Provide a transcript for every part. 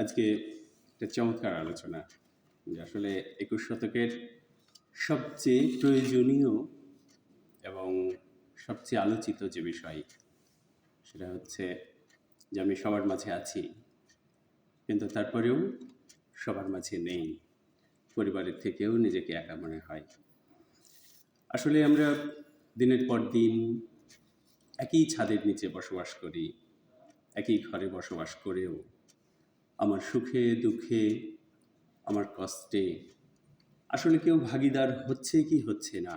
আজকে একটা চমৎকার আলোচনা যে আসলে ২১ শতকের সবচেয়ে প্রয়োজনীয় এবং সবচেয়ে আলোচিত যে বিষয় সেটা হচ্ছে যে আমি সবার মাঝে আছি, কিন্তু তারপরেও সবার মাঝে নেই। পরিবারের থেকেও নিজেকে একা মনে হয়। আসলে আমরা দিনের পর দিন একই ছাদের নিচে বসবাস করি, একই ঘরে বসবাস করেও আমার সুখে দুঃখে, আমার কষ্টে আসলে কেউ ভাগিদার হচ্ছে কি হচ্ছে না,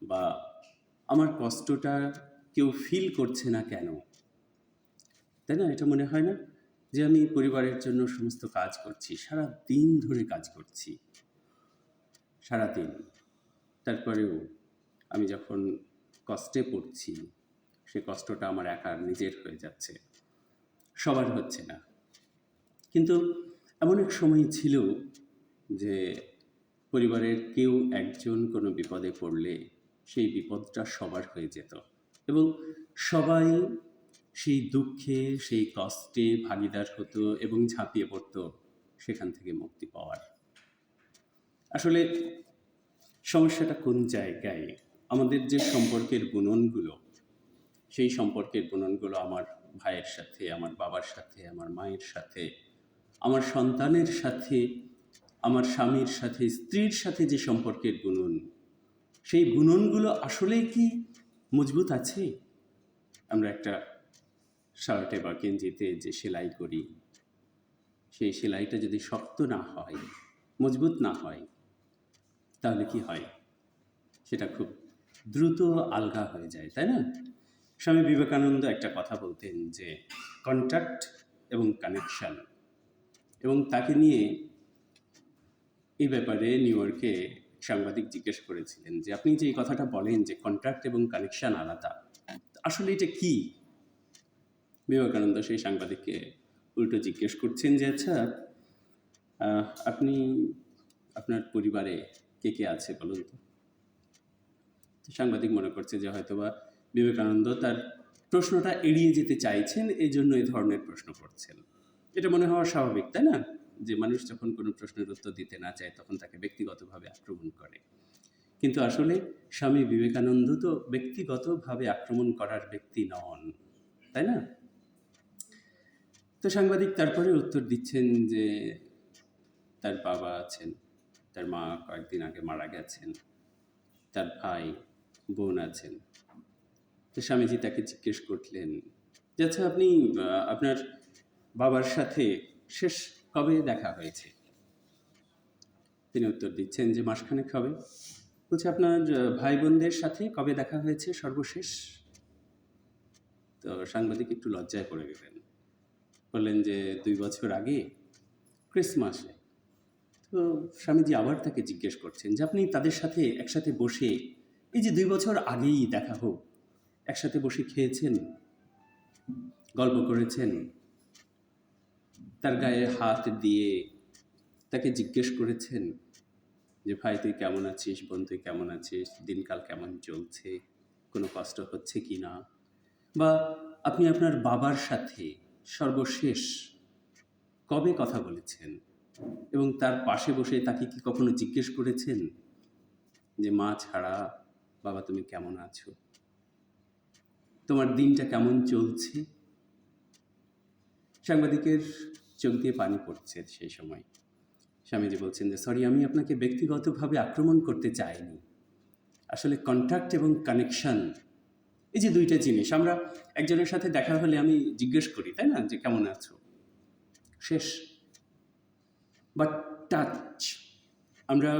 বা আমার কষ্টটা কেউ ফিল করছে না কেন, তাই না? এটা মনে হয় না যে আমি পরিবারের জন্য সমস্ত কাজ করছি, সারা দিন ধরে কাজ করছি, সারা দিন, তারপরেও আমি যখন কষ্টে পড়ছি সে কষ্টটা আমার একার নিজের হয়ে যাচ্ছে, সবার হচ্ছে না। কিন্তু এমন এক সময় ছিল যে পরিবারের কেউ একজন কোনো বিপদে পড়লে সেই বিপদটা সবার হয়ে যেত এবং সবাই সেই দুঃখে সেই কষ্টে ভাগিদার হতো এবং ঝাঁপিয়ে পড়তো সেখান থেকে মুক্তি পাওয়ার। আসলে সমস্যাটা কোন জায়গায়? আমাদের যে সম্পর্কের বুননগুলো, সেই সম্পর্কের বুননগুলো আমার ভাইয়ের সাথে, আমার বাবার সাথে, আমার মায়ের সাথে, আমার সন্তানের সাথে, আমার স্বামীর সাথে, স্ত্রীর সাথে যে সম্পর্কের বুনন, সেই বুননগুলো আসলেই কি মজবুত আছে? আমরা একটা শার্টে বা গেঞ্জিতে যে সেলাই করি, সেই সেলাইটা যদি শক্ত না হয়, মজবুত না হয়, তাহলে কি হয়? সেটা খুব দ্রুত আলগা হয়ে যায়, তাই না? স্বামী বিবেকানন্দ একটা কথা বলতেন যে কন্ট্যাক্ট এবং কানেকশন, এবং তাকে নিয়ে এই ব্যাপারে নিউ ইয়র্কে সাংবাদিক জিজ্ঞেস করেছিলেন যে আপনি যে এই কথাটা বলেন যে কন্ট্রাক্ট এবং কানেকশন আলাদা, আসলে এটা কি? বিবেকানন্দ সেই সাংবাদিককে উল্টো জিজ্ঞেস করছেন যে আচ্ছা, আপনি আপনার পরিবারে কে কে আছে বলুন তো। সাংবাদিক মনে করছে যে হয়তোবা বিবেকানন্দ তার প্রশ্নটা এড়িয়ে যেতে চাইছেন, এই জন্য এই ধরনের প্রশ্ন করছেন। এটা মনে হওয়া স্বাভাবিক, তাই না? যে মানুষ যখন কোনো প্রশ্নের উত্তর দিতে না চায় তখন তাকে ব্যক্তিগতভাবে আক্রমণ করে। কিন্তু আসলে স্বামী বিবেকানন্দ তো ব্যক্তিগতভাবে আক্রমণ করার ব্যক্তি নন, তাই না? তো সাংবাদিক তারপরে উত্তর দিচ্ছেন যে তার বাবা আছেন, তার মা কয়েকদিন আগে মারা গেছেন, তার ভাই বোন আছেন। তো স্বামীজি তাকে জিজ্ঞেস করলেন যে আচ্ছা, আপনি আপনার বাবার সাথে শেষ কবে দেখা হয়েছে? তিনি উত্তর দিচ্ছেন যে মাসখানেক হবে। বলছে আপনার ভাই বোনদের সাথে কবে দেখা হয়েছে সর্বশেষ? তো সাংবাদিক একটু লজ্জায় পড়ে গেলেন, বললেন যে 2 বছর আগে ক্রিসমাসে। তো স্বামীজি আবার তাকে জিজ্ঞেস করছেন যে আপনি তাদের সাথে একসাথে বসে, এই যে 2 বছর আগেই দেখা হোক, একসাথে বসে খেয়েছেন, গল্প করেছেন, তার গায়ে হাত দিয়ে তাকে জিজ্ঞেস করেছেন যে ভাই তুই কেমন আছিস, বোন তুই কেমন আছিস, দিনকাল কেমন চলছে, কোনো কষ্ট হচ্ছে কি না? বা আপনি আপনার বাবার সাথে সর্বশেষ কবে কথা বলেছেন এবং তার পাশে বসে তাকে কি কখনো জিজ্ঞেস করেছেন যে মা ছাড়া বাবা তুমি কেমন আছো, তোমার দিনটা কেমন চলছে? সাংবাদিকের চোখ দিয়ে পানি পড়ছে সেই সময়। স্বামীজি বলছেন যে সরি, আমি আপনাকে ব্যক্তিগতভাবে আক্রমণ করতে চাইনি। আসলে কন্ট্যাক্ট এবং কানেকশন, এই যে দুইটা জিনিস, আমরা একজনের সাথে দেখা হলে আমি জিজ্ঞেস করি, তাই না, যে কেমন আছো, শেষ। বাট টাচ, আমরা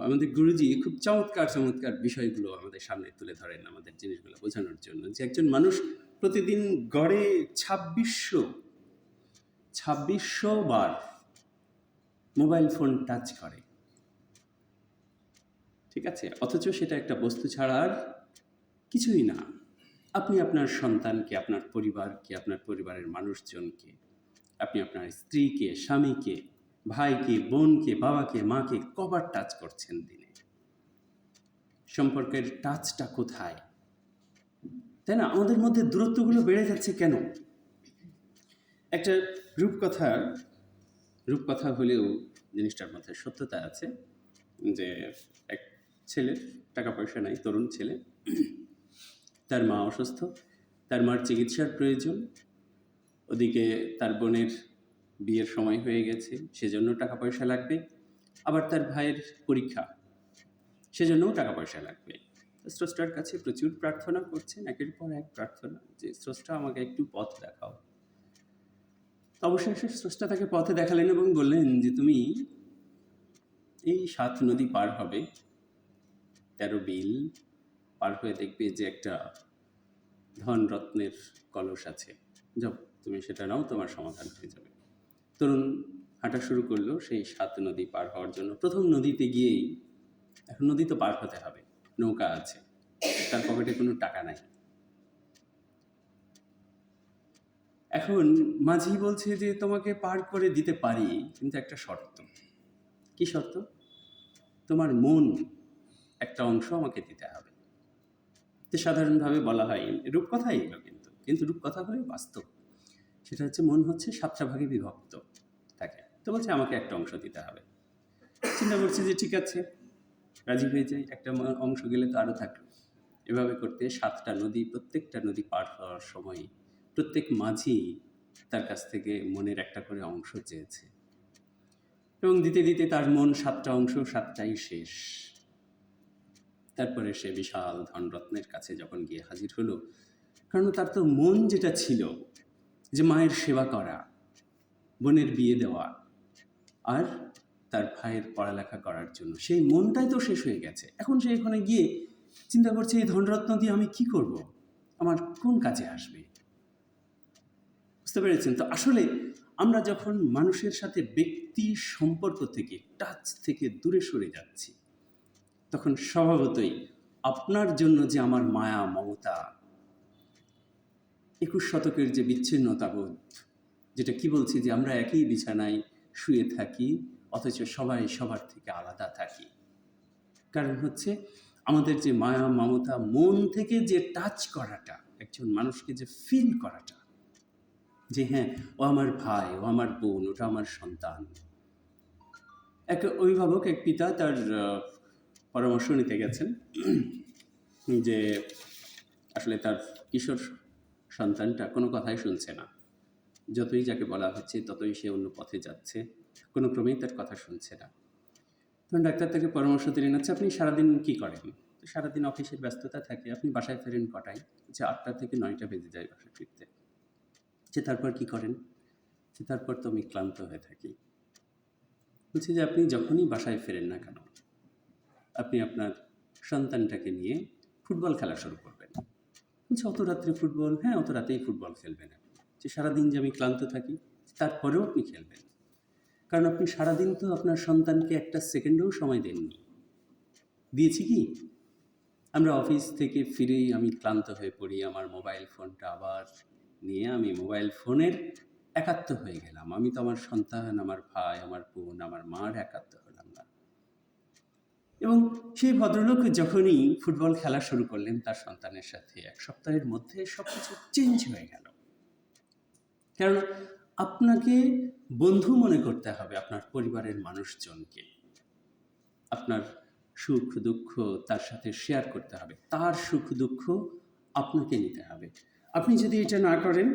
আমাদের গুরুজি খুব চমৎকার চমৎকার বিষয়গুলো আমাদের সামনে তুলে ধরেন আমাদের জিনিসগুলো বোঝানোর জন্য, যে একজন মানুষ প্রতিদিন গড়ে ২৬০০ বার মোবাইল ফোন টাচ করে, ঠিক আছে? অথচ সেটা একটা বস্তু ছাড়া আর কিছুই না। আপনি আপনার সন্তানকে, আপনার পরিবারকে, আপনার পরিবারের মানুষজনকে, আপনি আপনার স্ত্রীকে, স্বামীকে, ভাইকে, বোনকে, বাবাকে, মাকে কবার টাচ করছেন দিনে? সম্পর্কের টাচটা কোথায়? তাই না? আমাদের মধ্যে দূরত্বগুলো বেড়ে যাচ্ছে কেন? একটা রূপকথা হলেও জিনিসটার মধ্যে সত্যতা আছে যে এক ছেলের টাকা পয়সা নাই, তরুণ ছেলে, তার মা অসুস্থ, তার মার চিকিৎসার প্রয়োজন, ওদিকে তার বোনের বিয়ের সময় হয়ে গেছে, সেজন্য টাকা পয়সা লাগবে, আবার তার ভাইয়ের পরীক্ষা, সেজন্যও টাকা পয়সা লাগবে। স্রষ্টার কাছে প্রচুর প্রার্থনা করছেন, একের পর এক প্রার্থনা, যে স্রষ্টা আমাকে একটু পথ দেখাও। অবশেষে স্রষ্টা তাকে পথে দেখালেন এবং বললেন যে তুমি এই 7 নদী পার হবে, 13 বিল পার হয়ে দেখবে যে একটা ধন রত্নের কলস আছে, যাও তুমি সেটা নাও, তোমার সমাধান হয়ে যাবে। তরুণ হাঁটা শুরু করলো সেই 7 নদী পার হওয়ার জন্য। প্রথম নদীতে গিয়েই, এখন নদী তো পার হতে হবে, নৌকা আছে, তার পকেটে কোনো টাকা নাই। এখন মাঝি বলছে যে তোমাকে পার করে দিতে পারি, কিন্তু একটা শর্ত। কি শর্ত? তোমার মন একটা অংশ আমাকে দিতে হবে। তো সাধারণভাবে বলা হয়, রূপকথাই এগুলো, কিন্তু রূপকথা হলে বাস্তব। সেটা হচ্ছে মন হচ্ছে 7টা ভাগে বিভক্ত থাকে। তো বলছে আমাকে একটা অংশ দিতে হবে। চিন্তা করছি যে ঠিক আছে, রাজি হয়ে যায়, একটা অংশ গেলে তো আরও থাকলো। এভাবে করতে 7টা নদী, প্রত্যেকটা নদী পার হওয়ার সময় প্রত্যেক মাঝি তার কাছ থেকে মনের একটা করে অংশ চেয়েছে, এবং দিতে দিতে তার মন 7টা অংশ, 7টাই শেষ। তারপরে সে বিশাল ধনরত্নের কাছে যখন গিয়ে হাজির হলো, কারণ তার তো মন যেটা ছিল যে মায়ের সেবা করা, বোনের বিয়ে দেওয়া, আর তার ভাইয়ের পড়ালেখা করার জন্য, সেই মনটাই তো শেষ হয়ে গেছে। এখন সে এখানে গিয়ে চিন্তা করছে, এই ধনরত্ন দিয়ে আমি কি করব, আমার কোন কাজে আসবে? বুঝতে পেরেছেন তো? আসলে আমরা যখন মানুষের সাথে ব্যক্তি সম্পর্ক থেকে, টাচ থেকে দূরে সরে যাচ্ছি, তখন স্বভাবতই আপনার জন্য যে আমার মায়া মমতা, 21 শতকের যে বিচ্ছিন্নতাবোধ, যেটা কি বলছি, যে আমরা একই বিছানায় শুয়ে থাকি অথচ সবাই সবার থেকে আলাদা থাকি। কারণ হচ্ছে আমাদের যে মায়া মমতা, মন থেকে যে টাচ করাটা, একজন মানুষকে যে ফিল করাটা, যে হ্যাঁ ও আমার ভাই, ও আমার বোন, ওটা আমার সন্তান। এক অভিভাবক, এক পিতা তার পরামর্শ নিতে গেছেন যে আসলে তার কিশোর সন্তানটা কোনো কথাই শুনছে না, যতই যাকে বলা হচ্ছে ততই সে অন্য পথে যাচ্ছে, কোনো ক্রমেই তার কথা শুনছে না। তখন ডাক্তার তাকে পরামর্শ দিলেন, আচ্ছা আপনি সারাদিন কী করেন? তো সারাদিন অফিসের ব্যস্ততা থাকে, আপনি বাসায় ফেরেন কটায়? যে 8টা থেকে 9টা বেজে যায় বাসায় ফিরতে। যে তারপর কী করেন? যে তারপর তো আমি ক্লান্ত হয়ে থাকি। বলছে যে আপনি যখনই বাসায় ফেরেন না কেন, আপনি আপনার সন্তানটাকে নিয়ে ফুটবল খেলা শুরু করবেন। বলছে অত রাত্রে ফুটবল? হ্যাঁ, অত রাতেই ফুটবল খেলবেন। যে সারাদিন যে আমি ক্লান্ত থাকি, তারপরেও আপনি খেলবেন, কারণ আপনি সারাদিন তো আপনার সন্তানকে একটা সেকেন্ডও সময় দেননি। দিয়েছি কি? আমরা অফিস থেকে ফিরেই আমি ক্লান্ত হয়ে পড়ি, আমার মোবাইল ফোনটা আবার নিয়ে আমি মোবাইল ফোনের একাত্ম হয়ে গেলাম। আমি তো আমার সন্তান, আমার ভাই, আমার বোন, আমার মার একাত্ম হলাম না। এবং সেই ভদ্রলোক যখনই ফুটবল খেলা শুরু করলেন তার সন্তানের সাথে, 1 সপ্তাহের মধ্যে সব কিছু চেঞ্জ হয়ে গেল। কারণ আপনাকে বন্ধু মনে করতে হবে আপনার পরিবারের মানুষজনকে, আপনার সুখ দুঃখ তার সাথে শেয়ার করতে হবে, তার সুখ দুঃখ আপনাকে নিতে হবে। আপনি যদি এটা না করেন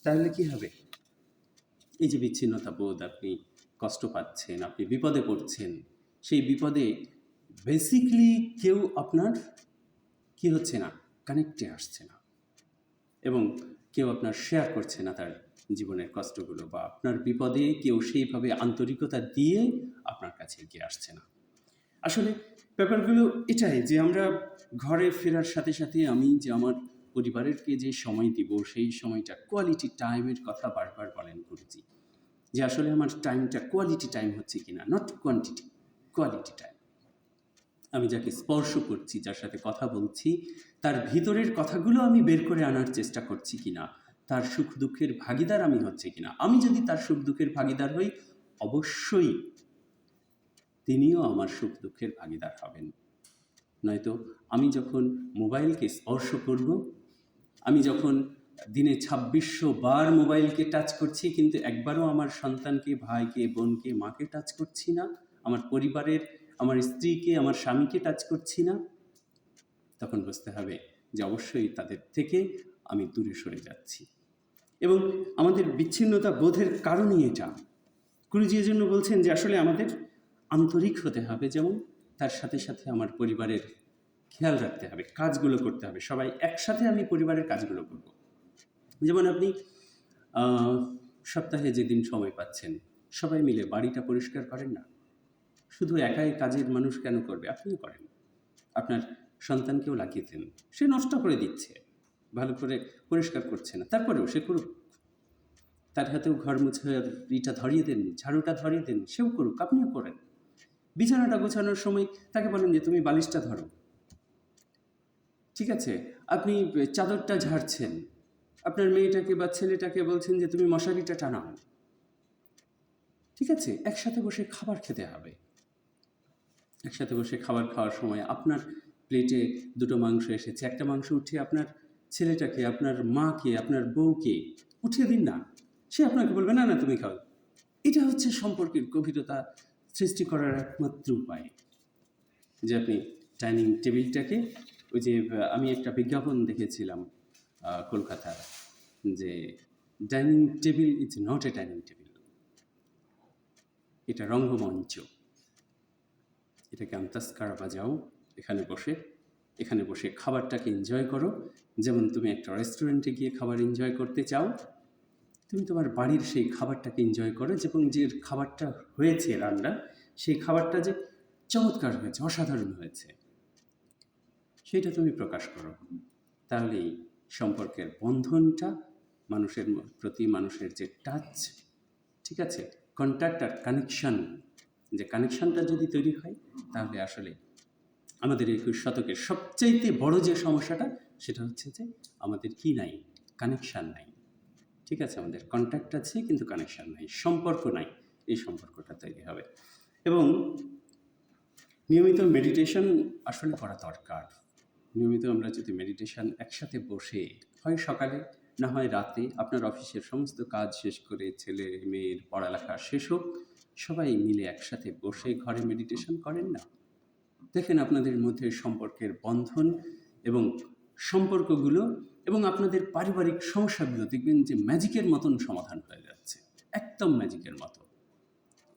তাহলে কি হবে? এই যে বিচ্ছিন্নতা বোধ, আপনি কষ্ট পাচ্ছেন, আপনি বিপদে পড়ছেন, সেই বিপদে বেসিকলি কেউ আপনার কি হচ্ছে না, কানেক্টে আসছে না, এবং কেউ আপনার শেয়ার করছে না তার জীবনের কষ্টগুলো, বা আপনার বিপদে কেউ সেইভাবে আন্তরিকতা দিয়ে আপনার কাছে এগিয়ে আসছে না। আসলে ব্যাপারগুলো এটাই, যে আমরা ঘরে ফেরার সাথে সাথে আমি যে আমার পরিবারেরকে যে সময় দিব, সেই সময়টা কোয়ালিটি টাইমের কথা বারবার বলেন গুরুজি, যে আসলে আমার টাইমটা কোয়ালিটি টাইম হচ্ছে কিনা, নট কোয়ান্টিটি, কোয়ালিটি টাইম। আমি যাকে স্পর্শ করছি, যার সাথে কথা বলছি, তার ভিতরের কথাগুলো আমি বের করে আনার চেষ্টা করছি কিনা, তার সুখ দুঃখের ভাগিদার আমি হচ্ছে কিনা। আমি যদি তার সুখ দুঃখের ভাগিদার হই, অবশ্যই তিনিও আমার সুখ দুঃখের ভাগিদার হবেন। নয়তো আমি যখন মোবাইলকে স্পর্শ করব, আমি যখন দিনে ২৬০০ বার মোবাইলকে টাচ করছি, কিন্তু একবারও আমার সন্তানকে, ভাইকে, বোনকে, মাকে টাচ করছি না, আমার পরিবারের, আমার স্ত্রীকে, আমার স্বামীকে টাচ করছি না, তখন বুঝতে হবে যে অবশ্যই তাদের থেকে আমি দূরে সরে যাচ্ছি। এবং আমাদের বিচ্ছিন্নতা বোধের কারণই এটা। গুরুজি এজন্য বলছেন যে আসলে আমাদের আন্তরিক হতে হবে, যেমন তার সাথে সাথে আমার পরিবারের খেয়াল রাখতে হবে, কাজগুলো করতে হবে, সবাই একসাথে আমি পরিবারের কাজগুলো করব। যেমন আপনি সপ্তাহে যেদিন সময় পাচ্ছেন সবাই মিলে বাড়িটা পরিষ্কার করেন না? শুধু একাই কাজের মানুষ কেন করবে? আপনিও করেন, আপনার সন্তানকেও লাগিয়ে দেন, সে নষ্ট করে দিচ্ছে, ভালো করে পরিষ্কার করছে না, তারপরেও সে করুক, তার হাতেও ঘর মুছার ইটা ধরিয়ে দেন, ঝাড়ুটা ধরিয়ে দেন, সেও করুক, আপনিও করেন। বিছানাটা গোছানোর সময় তাকে বলেন যে তুমি বালিশটা ধরো, ঠিক আছে? আপনি চাদরটা ঝাড়ছেন, আপনার মেয়েটাকে বা ছেলেটাকে বলছেন যে তুমি মশারিটা টানাও, ঠিক আছে? একসাথে বসে খাবার খেতে হবে। একসাথে বসে খাবার খাওয়ার সময় আপনার প্লেটে দুটো মাংস এসেছে, একটা মাংস উঠিয়ে আপনার ছেলেটাকে, আপনার মাকে, আপনার বউকে উঠিয়ে দিন না, সে আপনাকে বলবে না না তুমি খাও। এটা হচ্ছে সম্পর্কের গভীরতা সৃষ্টি করার একমাত্র উপায়। যে আপনি ডাইনিং টেবিলটাকে, ওই যে আমি একটা বিজ্ঞাপন দেখেছিলাম কলকাতার, যে dining table is not a dining table, এটা রঙ্গমঞ্চ, এটাকে আন্তাস্কারা বাজাও, এখানে বসে খাবারটাকে এনজয় করো। যেমন তুমি একটা রেস্টুরেন্টে গিয়ে খাবার এনজয় করতে চাও, তুমি তোমার বাড়ির সেই খাবারটাকে এনজয় করো, এবং যে খাবারটা হয়েছে রান্না, সেই খাবারটা যে চমৎকার হয়েছে, অসাধারণ হয়েছে, সেটা তুমি প্রকাশ করো। তাহলেই সম্পর্কের বন্ধনটা, মানুষের প্রতি মানুষের যে টাচ, ঠিক আছে, কন্ট্যাক্ট আর কানেকশান, যে কানেকশানটা যদি তৈরি হয়, তাহলে আসলে আমাদের ২১ শতকের সবচাইতে বড় যে সমস্যাটা, সেটা হচ্ছে যে আমাদের কি নাই, কানেকশান নাই, ঠিক আছে? আমাদের কন্ট্যাক্ট আছে কিন্তু কানেকশান নাই, সম্পর্ক নাই। এই সম্পর্কটা তৈরি হবে। এবং নিয়মিত মেডিটেশন আসলে করা দরকার। নিয়মিত আমরা যদি মেডিটেশন একসাথে বসে, হয় সকালে না হয় রাতে, আপনার অফিসের সমস্ত কাজ শেষ করে, ছেলে মেয়ের পড়ালেখা শেষ হোক, সবাই মিলে একসাথে বসে ঘরে মেডিটেশন করেন না? দেখেন আপনাদের মধ্যে সম্পর্কের বন্ধন এবং সম্পর্কগুলো এবং আপনাদের পারিবারিক সমস্যাগুলো দেখবেন যে ম্যাজিকের মতন সমাধান হয়ে যাচ্ছে, একদম ম্যাজিকের মতো।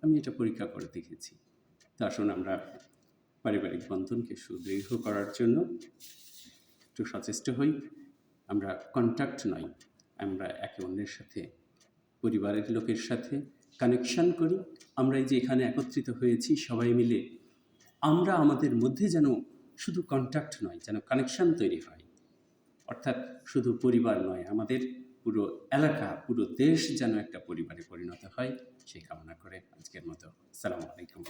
আমি এটা পরীক্ষা করে দেখেছি। তো আসুন আমরা পারিবারিক বন্ধনকে সুদৃঢ় করার জন্য একটু সচেষ্ট হই। আমরা কন্ট্যাক্ট নই, আমরা একে অন্যের সাথে, পরিবারের লোকের সাথে কানেকশান করি। আমরা এই যে এখানে একত্রিত হয়েছি সবাই মিলে, আমরা আমাদের মধ্যে যেন শুধু কন্ট্যাক্ট নয়, যেন কানেকশান তৈরি হয়। অর্থাৎ শুধু পরিবার নয়, আমাদের পুরো এলাকা, পুরো দেশ যেন একটা পরিবারে পরিণত হয়, সেই কামনা করে আজকের মতো আসসালামু আলাইকুম।